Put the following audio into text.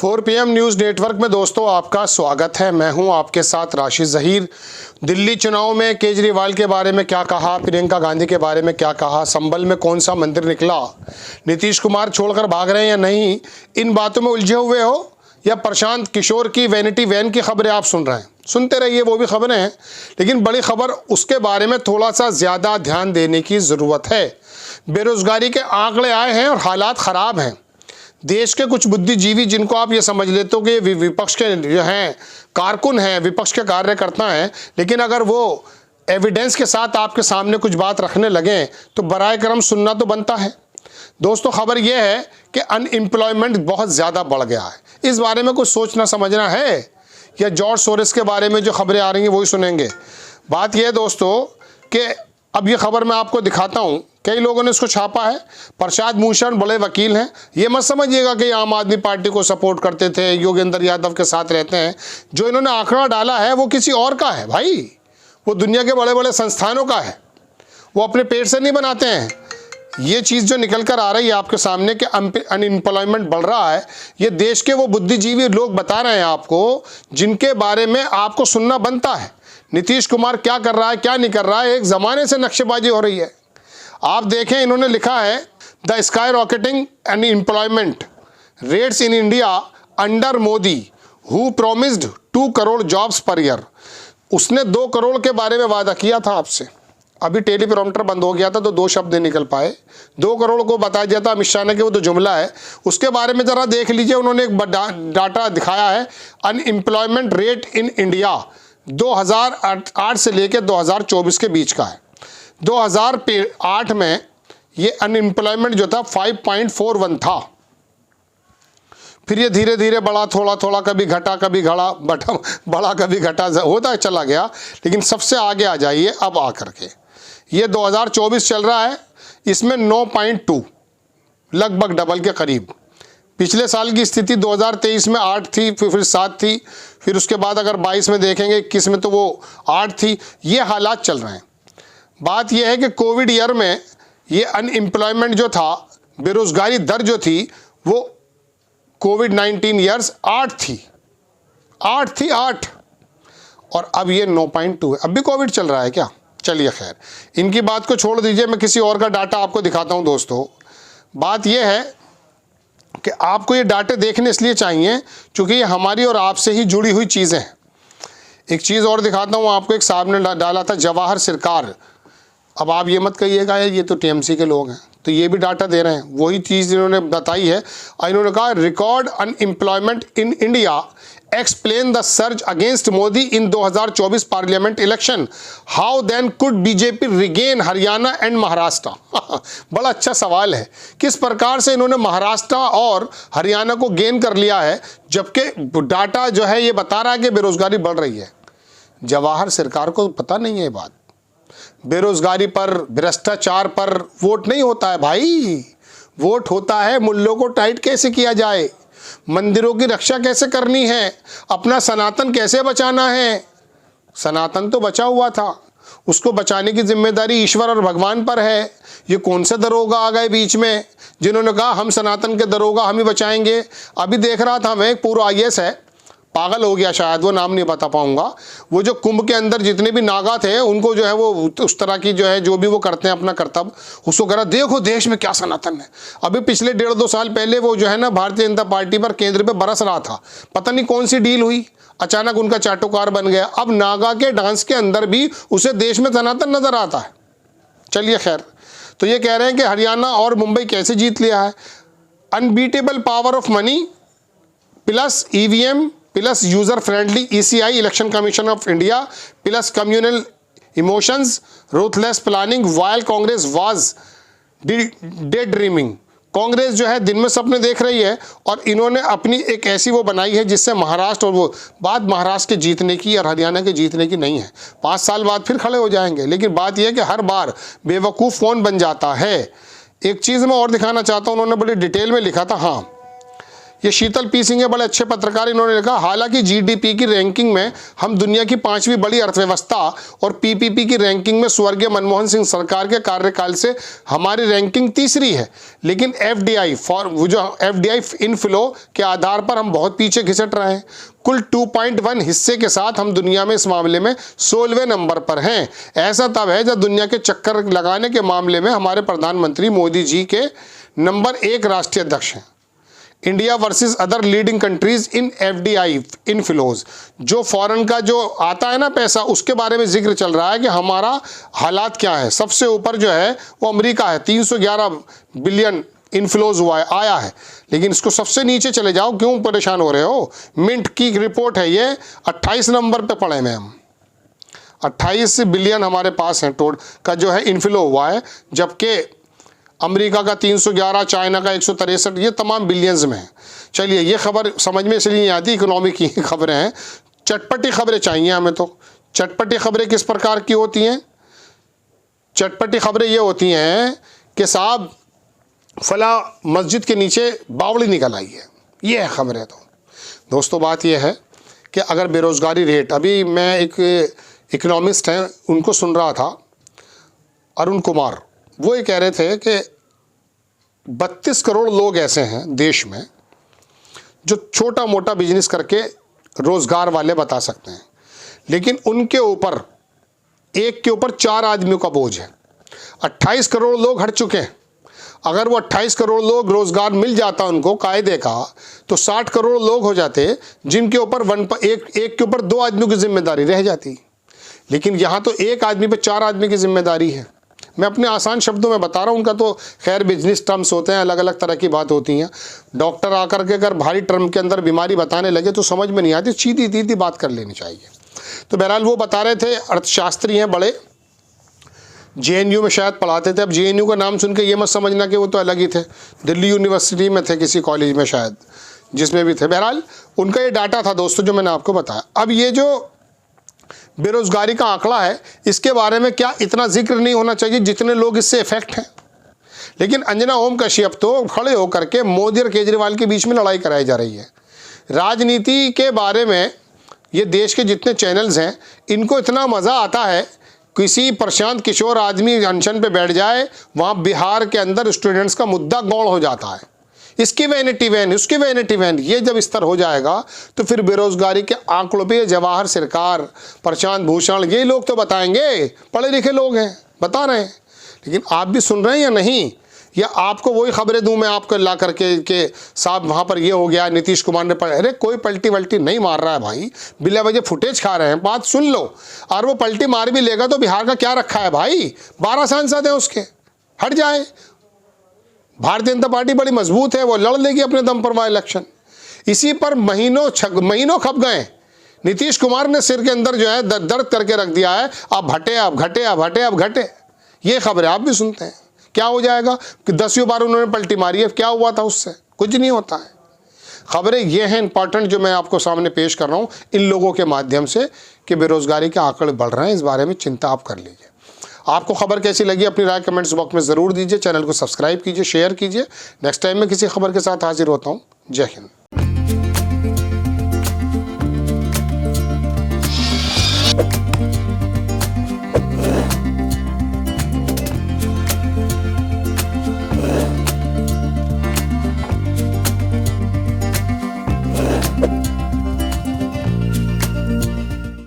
4 PM news network में दोस्तों आपका स्वागत है। मैं हूं आपके साथ राशिद ज़हीर। दिल्ली चुनाव में केजरीवाल के बारे में क्या कहा, प्रियंका गांधी के बारे में क्या कहा, संभल में कौन सा मंदिर निकला, नीतीश कुमार छोड़कर भाग रहे हैं या नहीं, इन बातों में उलझे हुए हो या प्रशांत किशोर की वैनिटी वैन की खबरें आप सुन रहे हैं, सुनते रहिए, वो भी खबरें हैं, लेकिन बड़ी खबर उसके बारे में थोड़ा सा ज़्यादा ध्यान देने की ज़रूरत है। बेरोज़गारी के आंकड़े आए हैं और हालात ख़राब हैं। देश के कुछ बुद्धिजीवी जिनको आप ये समझ लेते हो कि विपक्ष के जो हैं कारकुन हैं, विपक्ष के कार्यकर्ता हैं, लेकिन अगर वो एविडेंस के साथ आपके सामने कुछ बात रखने लगें तो बराए करम सुनना तो बनता है। दोस्तों, खबर यह है कि अनएम्प्लॉयमेंट बहुत ज़्यादा बढ़ गया है। इस बारे में कुछ सोचना समझना है या जॉर्ज सोरोस के बारे में जो खबरें आ रही हैं वही सुनेंगे? बात यह है दोस्तों कि अब ये खबर मैं आपको दिखाता हूँ, कई लोगों ने इसको छापा है। प्रशांत भूषण बड़े वकील हैं, ये मत समझिएगा कि आम आदमी पार्टी को सपोर्ट करते थे, योगेंद्र यादव के साथ रहते हैं। जो इन्होंने आंकड़ा डाला है वो किसी और का है भाई, वो दुनिया के बड़े बड़े संस्थानों का है, वो अपने पेट से नहीं बनाते हैं। ये चीज़ जो निकल कर आ रही है आपके सामने कि अनएम्प्लॉयमेंट बढ़ रहा है, ये देश के वो बुद्धिजीवी लोग बता रहे हैं आपको, जिनके बारे में आपको सुनना बनता है। नीतीश कुमार क्या कर रहा है, क्या नहीं कर रहा है, एक ज़माने से नक्शेबाजी हो रही है। आप देखें, इन्होंने लिखा है the sky rocketing unemployment rates in India under Modi who promised 2 crore jobs per year. उसने 2 करोड़ के बारे में वादा किया था आपसे, अभी टेलीप्रॉम्प्टर बंद हो गया था तो 2 शब्द नहीं निकल पाए। 2 करोड़ को बताया दिया था अमित शाह ने कि वो तो जुमला है, उसके बारे में ज़रा देख लीजिए। उन्होंने एक डाटा दिखाया है, अनएम्प्लॉयमेंट रेट इन इंडिया 2008 से लेकर 2024 के बीच का है। 2008 में ये अनएम्प्लॉयमेंट जो था 5.41 था, फिर ये धीरे धीरे बढ़ा, थोड़ा थोड़ा, कभी घटा कभी बढ़ा कभी घटा होता चला गया। लेकिन सबसे आगे आ जाइए अब आकर के ये 2024 चल रहा है, इसमें 9.2, लगभग डबल के करीब। पिछले साल की स्थिति 2023 में 8 थी, फिर 7 थी, फिर उसके बाद अगर 22 में देखेंगे, 21 में तो वो 8 थी। ये हालात चल रहे हैं। बात यह है कि कोविड ईयर में ये अनएम्प्लॉयमेंट जो था, बेरोज़गारी दर जो थी, वो कोविड-19 ईयर्स 8 थी, 8 और अब ये 9.2 है। अब भी कोविड चल रहा है क्या? चलिए खैर, इनकी बात को छोड़ दीजिए, मैं किसी और का डाटा आपको दिखाता हूं। दोस्तों, बात यह है कि आपको ये डाटे देखने इसलिए चाहिए क्योंकि ये हमारी और आपसे ही जुड़ी हुई चीज़ें हैं। एक चीज़ और दिखाता हूँ आपको, एक साहब ने डाला था जवाहर सरकार। अब आप ये मत कहिएगा ये तो टीएमसी के लोग हैं, तो ये भी डाटा दे रहे हैं, वही चीज़ इन्होंने बताई है। और इन्होंने कहा record unemployment in India explain the surge against Modi in 2024 parliament election, how then could BJP regain Haryana and Maharashtra. बड़ा अच्छा सवाल है, किस प्रकार से इन्होंने महाराष्ट्र और हरियाणा को गेन कर लिया है, जबकि डाटा जो है ये बता रहा है कि बेरोजगारी बढ़ रही है। जवाहर सरकार को पता नहीं है ये बात। बेरोजगारी पर, भ्रष्टाचार पर वोट नहीं होता है भाई, वोट होता है मुल्लों को टाइट कैसे किया जाए, मंदिरों की रक्षा कैसे करनी है, अपना सनातन कैसे बचाना है। सनातन तो बचा हुआ था, उसको बचाने की जिम्मेदारी ईश्वर और भगवान पर है। ये कौन से दरोगा आ गए बीच में जिन्होंने कहा हम सनातन के दरोगा हम ही बचाएंगे। अभी देख रहा था मैं, एक पूरा IAS है, पागल हो गया शायद, वो नाम नहीं बता पाऊंगा। वो जो कुंभ के अंदर जितने भी नागा थे उनको जो है वो उस तरह की जो है जो भी वो करते हैं अपना कर्तव्य, उसको करा देखो देश में क्या सनातन है। अभी पिछले 1.5-2 साल पहले वो जो है ना भारतीय जनता पार्टी पर केंद्र पे बरस रहा था, पता नहीं कौन सी डील हुई, अचानक उनका चाटुकार बन गया। अब नागा के डांस के अंदर भी उसे देश में सनातन नजर आता है। चलिए खैर, तो ये कह रहे हैं कि हरियाणा और मुंबई कैसे जीत लिया है। Unbeatable power of money plus EVM plus user friendly ECI election commission of India plus communal emotions ruthless planning while Congress was day dreaming. Congress जो है दिन में सपने देख रही है और इन्होंने अपनी एक ऐसी वो बनाई है जिससे महाराष्ट्र, और वो बात महाराष्ट्र के जीतने की और हरियाणा के जीतने की नहीं है, 5 साल बाद फिर खड़े हो जाएंगे। लेकिन बात यह है कि हर बार बेवकूफ़ कौन बन जाता है। एक चीज़ मैं और दिखाना चाहता हूँ, उन्होंने बड़ी डिटेल में लिखा था। हाँ, ये शीतल पी सिंह है, बड़े अच्छे पत्रकार, इन्होंने लिखा हालांकि जीडीपी की रैंकिंग में हम दुनिया की 5वीं बड़ी अर्थव्यवस्था और पीपीपी की रैंकिंग में स्वर्गीय मनमोहन सिंह सरकार के कार्यकाल से हमारी रैंकिंग तीसरी है, लेकिन एफडीआई इनफ्लो के आधार पर हम बहुत पीछे घिसट रहे हैं। कुल 2.1 हिस्से के साथ हम दुनिया में इस मामले में 16वें नंबर पर हैं। ऐसा तब है जब दुनिया के चक्कर लगाने के मामले में हमारे प्रधानमंत्री मोदी जी के नंबर 1 राष्ट्रीय अध्यक्ष हैं। India versus other leading countries in FDI inflows, जो फॉरेन का जो आता है ना पैसा, उसके बारे में जिक्र चल रहा है कि हमारा हालात क्या है। सबसे ऊपर जो है वो अमेरिका है, 311 बिलियन इनफ्लोज हुआ है, आया है। लेकिन इसको सबसे नीचे चले जाओ, क्यों परेशान हो रहे हो। मिंट की रिपोर्ट है ये, 28 नंबर पे पड़े में हम, 28 बिलियन हमारे पास है का जो है इनफ्लो हुआ है, जबकि अमेरिका का 311, चाइना का 163, ये तमाम बिलियंस में है। चलिए, ये खबर समझ में इसलिए नहीं आती, इकोनॉमी की खबरें हैं, चटपटी खबरें चाहिए हमें। तो चटपटी खबरें किस प्रकार की होती हैं? चटपटी खबरें ये होती हैं कि साहब फला मस्जिद के नीचे बावड़ी निकल आई है, ये है खबरें। तो दोस्तों बात यह है कि अगर बेरोज़गारी रेट, अभी मैं एक इकोनॉमिस्ट हैं उनको सुन रहा था, अरुण कुमार, वो ये कह रहे थे कि 32 करोड़ लोग ऐसे हैं देश में जो छोटा मोटा बिजनेस करके रोज़गार वाले बता सकते हैं, लेकिन उनके ऊपर एक के ऊपर 4 आदमियों का बोझ है। 28 करोड़ लोग हट चुके हैं। अगर वो 28 करोड़ लोग रोज़गार मिल जाता उनको कायदे का, तो 60 करोड़ लोग हो जाते जिनके ऊपर एक के ऊपर 2 आदमियों की जिम्मेदारी रह जाती। लेकिन यहाँ तो एक आदमी पे 4 आदमी की जिम्मेदारी है। मैं अपने आसान शब्दों में बता रहा हूँ, उनका तो खैर बिजनेस टर्म्स होते हैं, अलग अलग तरह की बात होती हैं। डॉक्टर आकर के अगर भारी टर्म के अंदर बीमारी बताने लगे तो समझ में नहीं आती, सीधी सीधी बात कर लेनी चाहिए। तो बहरहाल वो बता रहे थे, अर्थशास्त्री हैं बड़े, जेएनयू में शायद पढ़ाते थे। अब जेएनयू का नाम सुन के ये मत समझना कि वो तो अलग ही थे, दिल्ली यूनिवर्सिटी में थे, किसी कॉलेज में शायद, जिसमें भी थे। बहरहाल उनका ये डाटा था दोस्तों जो मैंने आपको बताया। अब ये जो बेरोज़गारी का आंकड़ा है, इसके बारे में क्या इतना जिक्र नहीं होना चाहिए जितने लोग इससे इफेक्ट हैं। लेकिन अंजना ओम कश्यप तो खड़े होकर के मोदी और केजरीवाल के बीच में लड़ाई कराई जा रही है। राजनीति के बारे में ये देश के जितने चैनल्स हैं, इनको इतना मज़ा आता है, किसी प्रशांत किशोर आदमी अनशन पे बैठ जाए, वहाँ बिहार के अंदर स्टूडेंट्स का मुद्दा गौड़ हो जाता है। इसकी वैनिटी वैन, उसकी वैनिटी वैन, ये जब स्तर हो जाएगा तो फिर बेरोज़गारी के आंकड़ों पे जवाहर सरकार, प्रशांत भूषण, ये लोग तो बताएंगे, पढ़े लिखे लोग हैं, बता रहे हैं। लेकिन आप भी सुन रहे हैं या नहीं? या आपको वही खबरें दूं मैं आपको ला करके कि साहब वहाँ पर ये हो गया, नीतीश कुमार ने अरे कोई पलटी वल्टी नहीं मार रहा है भाई, बिला वजह फुटेज खा रहे हैं, बात सुन लो। और वो पलटी मार भी लेगा तो बिहार का क्या रखा है भाई? 12 सांसद हैं उसके, हट जाए। भारतीय जनता पार्टी बड़ी मजबूत है, वो लड़ लेगी अपने दम पर वह इलेक्शन। इसी पर महीनों खप गए। नीतीश कुमार ने सिर के अंदर जो है दर्द करके रख दिया है, अब घटे, अब घटे, अब घटे, अब घटे। ये खबरें आप भी सुनते हैं। क्या हो जाएगा कि 10वीं बार उन्होंने पलटी मारी है, क्या हुआ था उससे? कुछ नहीं होता है। खबरें ये हैं इंपॉर्टेंट जो मैं आपको सामने पेश कर रहा हूँ इन लोगों के माध्यम से कि बेरोज़गारी के आंकड़े बढ़ रहे हैं। इस बारे में चिंता आप कर लीजिए। आपको खबर कैसी लगी अपनी राय कमेंट्स बॉक्स में ज़रूर दीजिए। चैनल को सब्सक्राइब कीजिए, शेयर कीजिए। नेक्स्ट टाइम मैं किसी खबर के साथ हाजिर होता हूँ। जय हिंद।